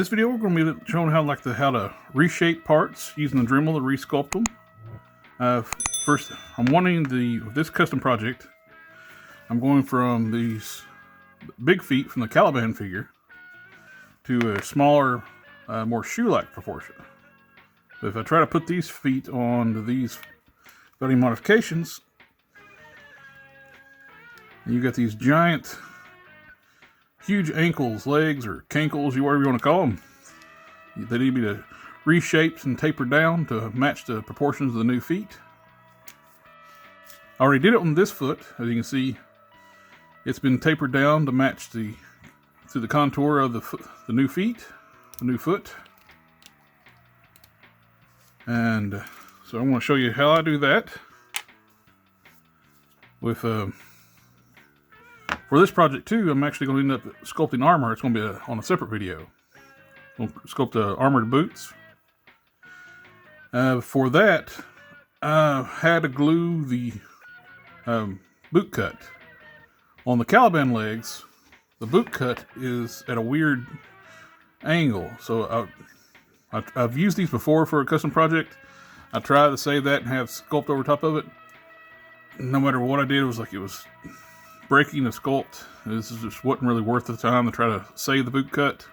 this video, we're going to be showing how to reshape parts using the Dremel to re-sculpt them. First, I'm wanting this custom project. I'm going from these big feet from the Caliban figure to a smaller, more shoe-like proportion. But if I try to put these feet onto these without any modifications, you got these giant, huge ankles, legs, or cankles, whatever you want to call them. They need to be reshaped and tapered down to match the proportions of the new feet. I already did it on this foot. As you can see, it's been tapered down to match to the contour of the new feet, the new foot. And so I'm going to show you how I do that. For this project too, I'm actually going to end up sculpting armor. It's going to be on a separate video. We'll sculpt armored boots. For that, I had to glue the boot cut. On the Caliban legs, the boot cut is at a weird angle. So I've used these before for a custom project. I tried to save that and have sculpt over top of it. No matter what I did, it was breaking the sculpt. This just wasn't really worth the time to try to save the boot cut.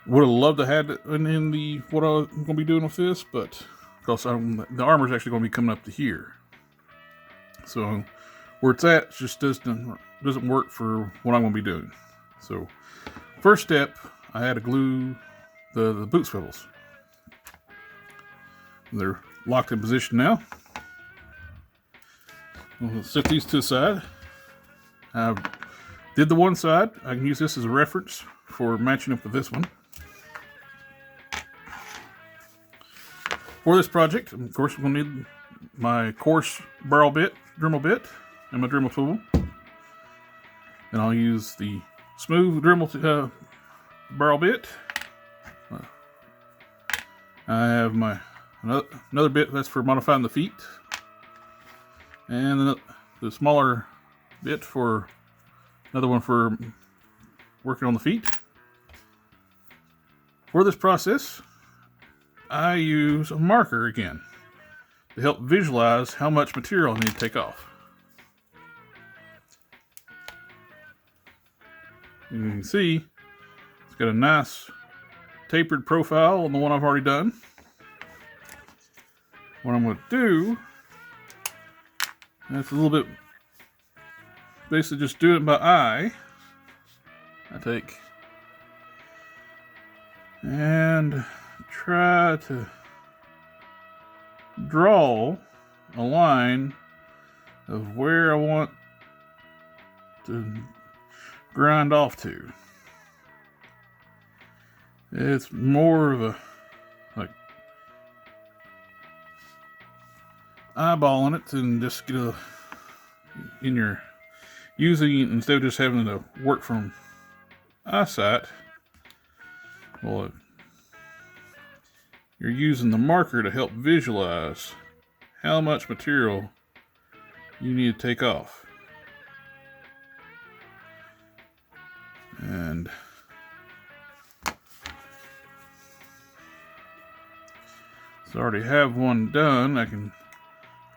Would have loved to have it in the what I'm going to be doing with this, but because the armor is actually going to be coming up to here, so where it's at just doesn't work for what I'm going to be doing. So first step, I had to glue the boot swivels. They're locked in position now. We'll set these to the side. I did the one side. I can use this as a reference for matching up with this one. For this project, of course, we're going to need my coarse barrel bit, Dremel bit, and my Dremel swivel. And I'll use the smooth Dremel barrel bit. I have my another bit that's for modifying the feet. And the smaller bit for another one for working on the feet. For this process, I use a marker again to help visualize how much material I need to take off. And you can see it's got a nice tapered profile on the one I've already done. What I'm going to do, that's a little bit, basically just doing it by eye. I take and try to draw a line of where I want to grind off to. It's more of a eyeballing it and just get instead of just having to work from eyesight, well, you're using the marker to help visualize how much material you need to take off. And so I already have one done. I can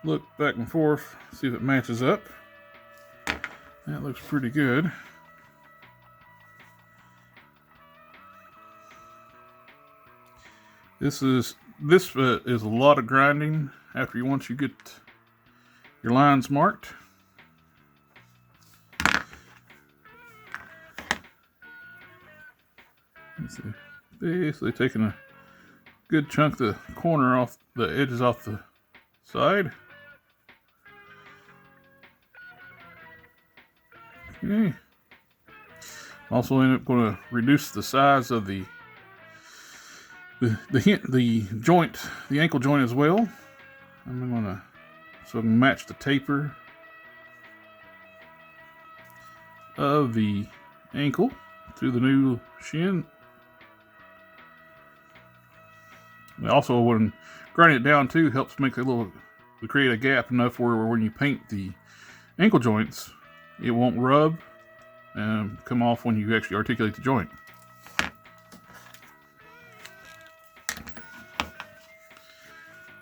look back and forth, see if it matches up. That looks pretty good. This is a lot of grinding once you get your lines marked. Let's see. Basically taking a good chunk of the corner off the edges off the side. Okay. Also end up going to reduce the size of the joint, the ankle joint as well. I'm going to so I can match the taper of the ankle to the new shin. And also, when grinding it down too helps make to create a gap enough where when you paint the ankle joints, it won't rub and come off when you actually articulate the joint.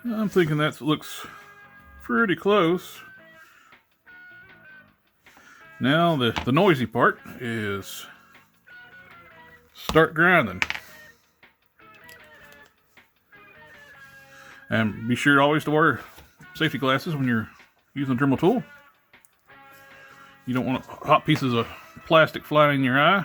I'm thinking that looks pretty close. Now the noisy part is start grinding. And be sure always to wear safety glasses when you're using a Dremel tool. You don't want hot pieces of plastic flying in your eye.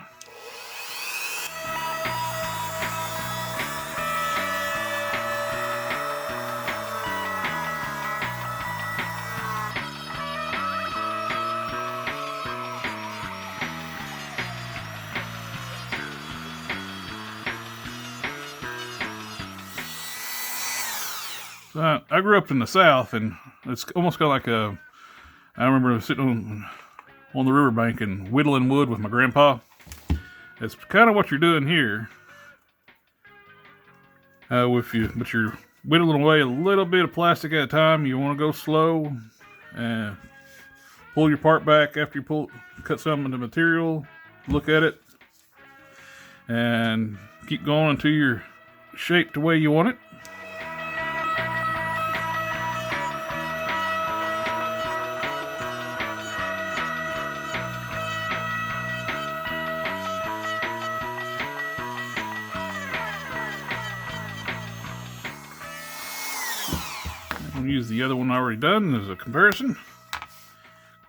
I grew up in the South, and it's almost kind of like a. I remember sitting on the riverbank and whittling wood with my grandpa. It's kind of what you're doing here. But you're whittling away a little bit of plastic at a time. You want to go slow and pull your part back after you cut some of the material. Look at it and keep going until you're shaped the way you want it. Use the other one already done as a comparison.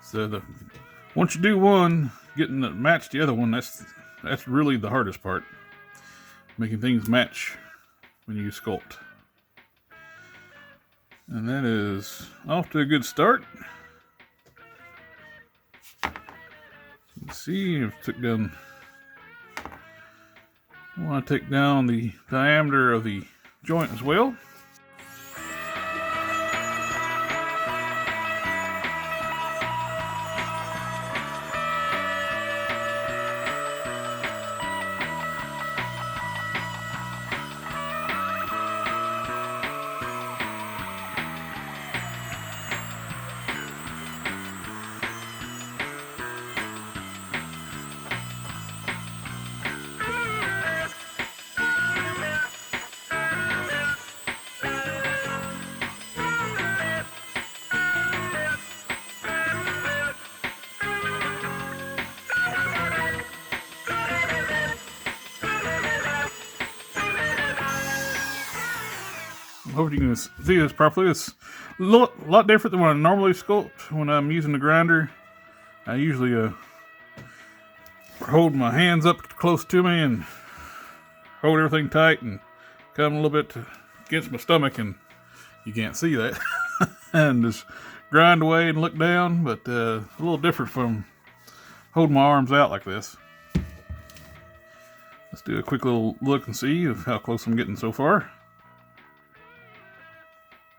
So once you do one, getting it match the other one, that's really the hardest part. Making things match when you sculpt. And that is off to a good start. You can see I've I want to take down the diameter of the joint as well. Hope you can see this properly. It's a lot different than what I normally sculpt when I'm using the grinder. I usually hold my hands up close to me and hold everything tight and come a little bit against my stomach, and you can't see that. And just grind away and look down, but a little different from holding my arms out like this. Let's do a quick little look and see of how close I'm getting so far.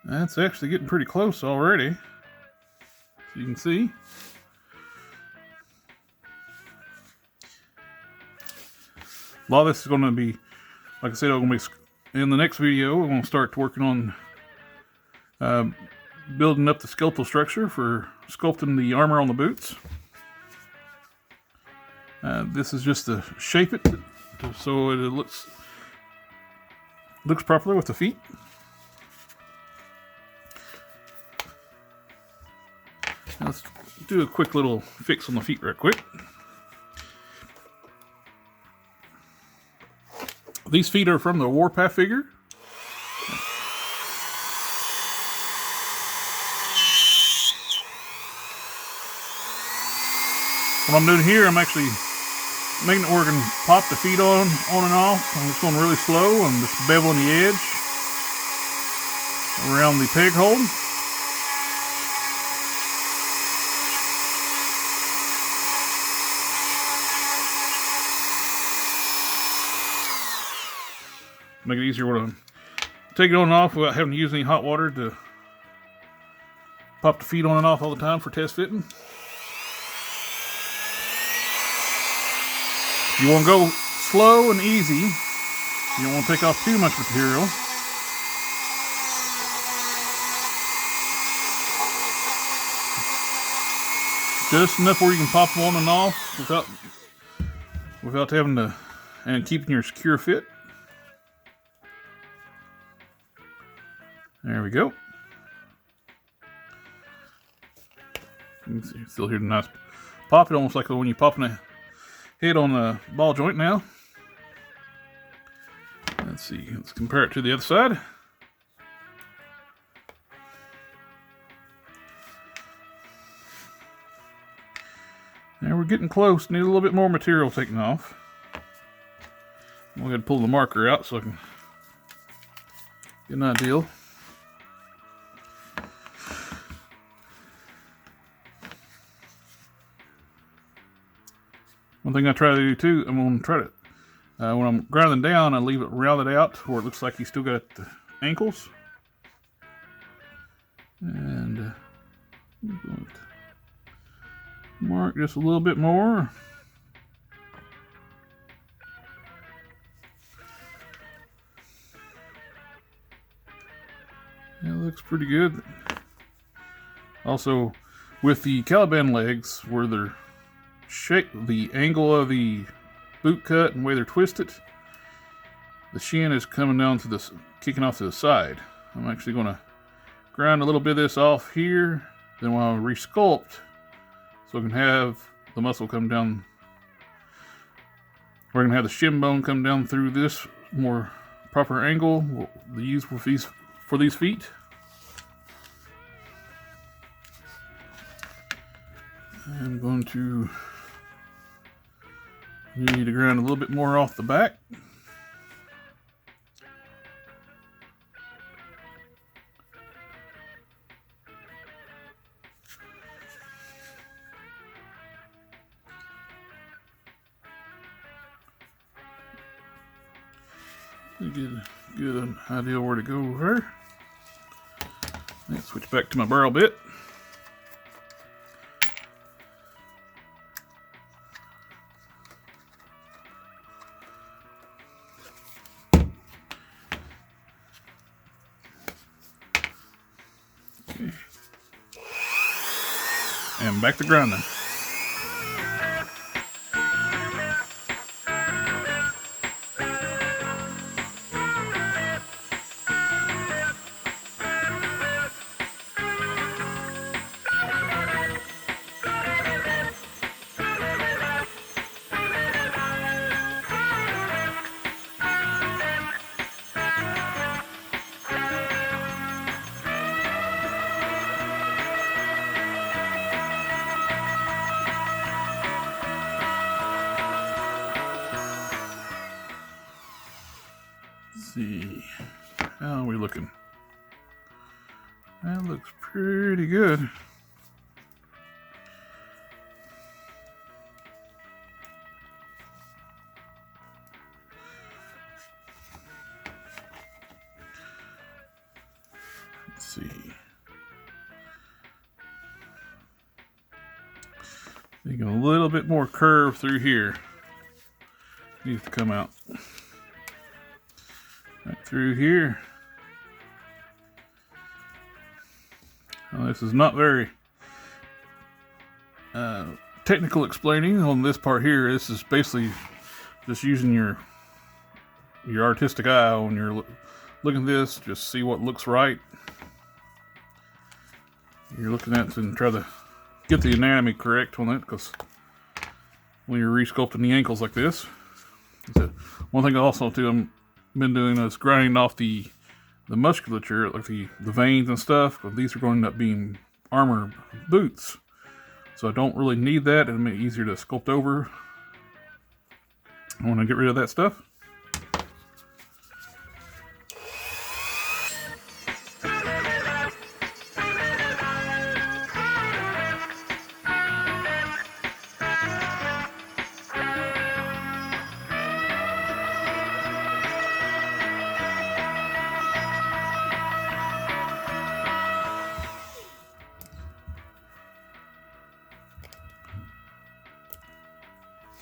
That's actually getting pretty close already. So you can see. A lot of this is going to be, like I said, I'm going to be in the next video. We're going to start working on building up the skeletal structure for sculpting the armor on the boots. This is just to shape it so it looks properly with the feet. Let's do a quick little fix on the feet right quick. These feet are from the Warpath figure. What I'm doing here, I'm actually making it where I can pop the feet on and off. I'm just going really slow. I'm just beveling the edge around the peg hole. Make it easier to take it on and off without having to use any hot water to pop the feet on and off all the time for test fitting. You want to go slow and easy. You don't want to take off too much material. Just enough where you can pop them on and off without having to, and keeping your secure fit. There we go. You can see, still hear the nice pop. It almost like when you pop in a head on a ball joint now. Let's see. Let's compare it to the other side. Now we're getting close. Need a little bit more material taken off. I'll go ahead and pull the marker out so I can get an idea. One thing I try to do too, I'm going to try to, when I'm grinding down, I leave it rounded out where it looks like you still got the ankles. And I'm going to mark just a little bit more. It looks pretty good. Also, with the Caliban legs, where they're shaped, the angle of the boot cut and the way they're twisted, the shin is coming down to this, kicking off to the side. I'm actually going to grind a little bit of this off here, then I'll re-sculpt so I can have the muscle come down. We're going to have the shin bone come down through this more proper angle we'll use for these feet. I'm going to need to grind a little bit more off the back. Get an idea where to go here. Let's switch back to my barrel bit. Okay. And back to grinding. See, how are we looking? That looks pretty good. Let's see. Making a little bit more curve through here. Needs to come out. Right through here. Now, this is not very technical explaining on this part here. This is basically just using your artistic eye when you're looking at this. Just see what looks right. You're looking at it and try to get the anatomy correct on it, because when you're re-sculpting the ankles like this. So one thing also too, I'm been doing is grinding off the musculature, like the veins and stuff, but these are going to end up being armor boots, so I don't really need that. It'll make it easier to sculpt over. I want to get rid of that stuff.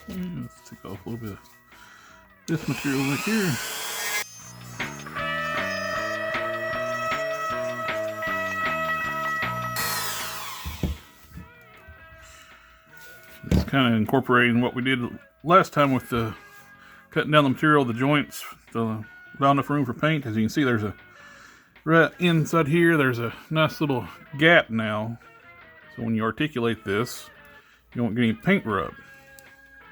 Let's take off a little bit of this material right here. It's kind of incorporating what we did last time with the cutting down the material, the joints, not enough room for paint. As you can see, there's a Right inside here, there's a nice little gap now. So when you articulate this, you won't get any paint rub.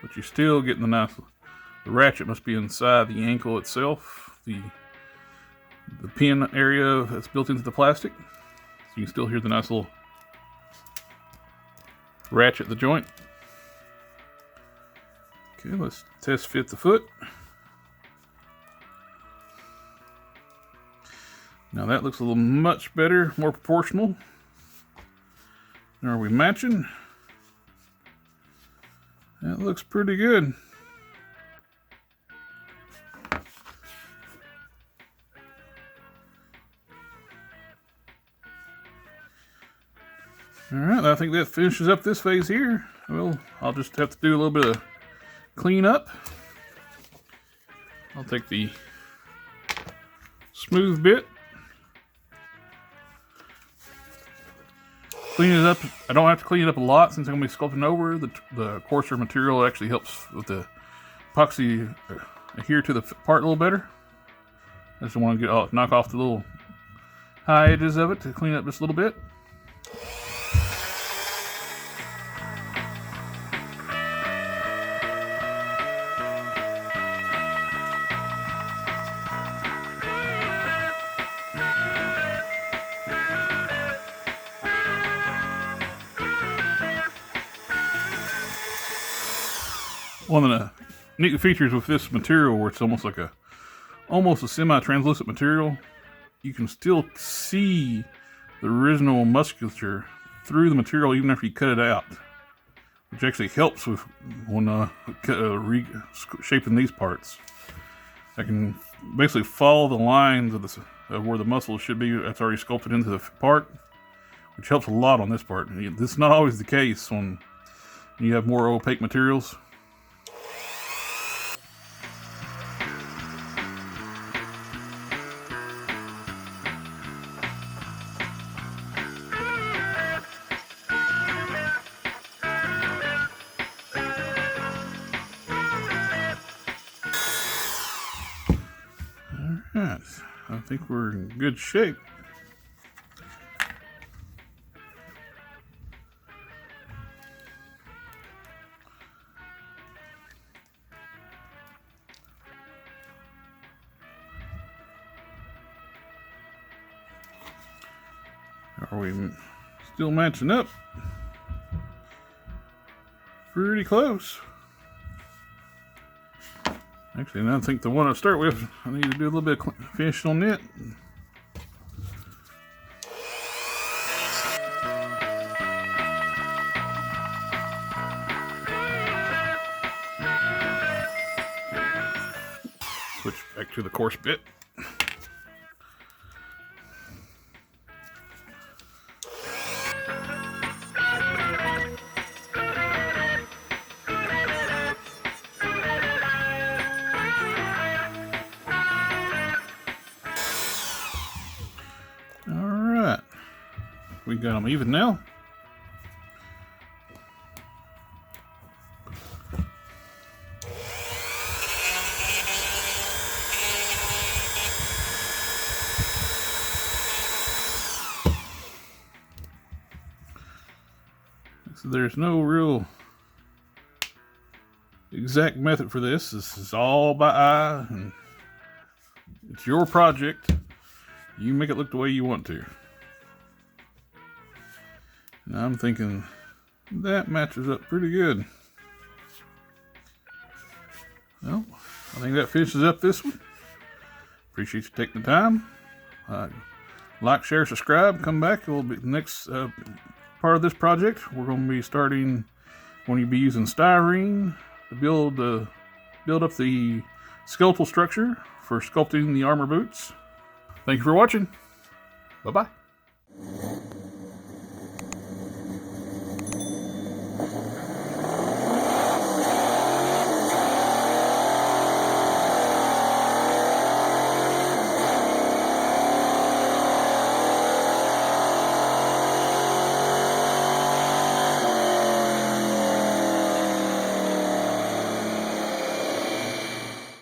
But you're still getting the nice... The ratchet must be inside the ankle itself. The pin area that's built into the plastic. So you can still hear the nice little ratchet at the joint. Okay, let's test fit the foot. Now that looks a little much better, more proportional. Are we matching? That looks pretty good. Alright, I think that finishes up this phase here. Well, I'll just have to do a little bit of cleanup. I'll take the smooth bit. Clean it up. I don't have to clean it up a lot since I'm going to be sculpting over. The coarser material actually helps with the epoxy adhere to the part a little better. I just want to knock off the little high edges of it to clean it up just a little bit. One of the neat features with this material, where it's almost a semi-translucent material, you can still see the original musculature through the material even after you cut it out, which actually helps with when reshaping these parts. I can basically follow the lines of where the muscle should be that's already sculpted into the part, which helps a lot on this part. This is not always the case when you have more opaque materials. Alright, I think we're in good shape. Are we still matching up? Pretty close. Actually, now I think the one I start with, I need to do a little bit of finishing on it. Switch back to the coarse bit. We got them even now. So there's no real exact method for this. This is all by eye, and it's your project. You make it look the way you want to. And I'm thinking that matches up pretty good. Well, I think that finishes up this one. Appreciate you taking the time. Like, share, subscribe. Come back. It will be the next part of this project. We're going to be starting when you be using styrene to build up the skeletal structure for sculpting the armor boots. Thank you for watching. Bye-bye.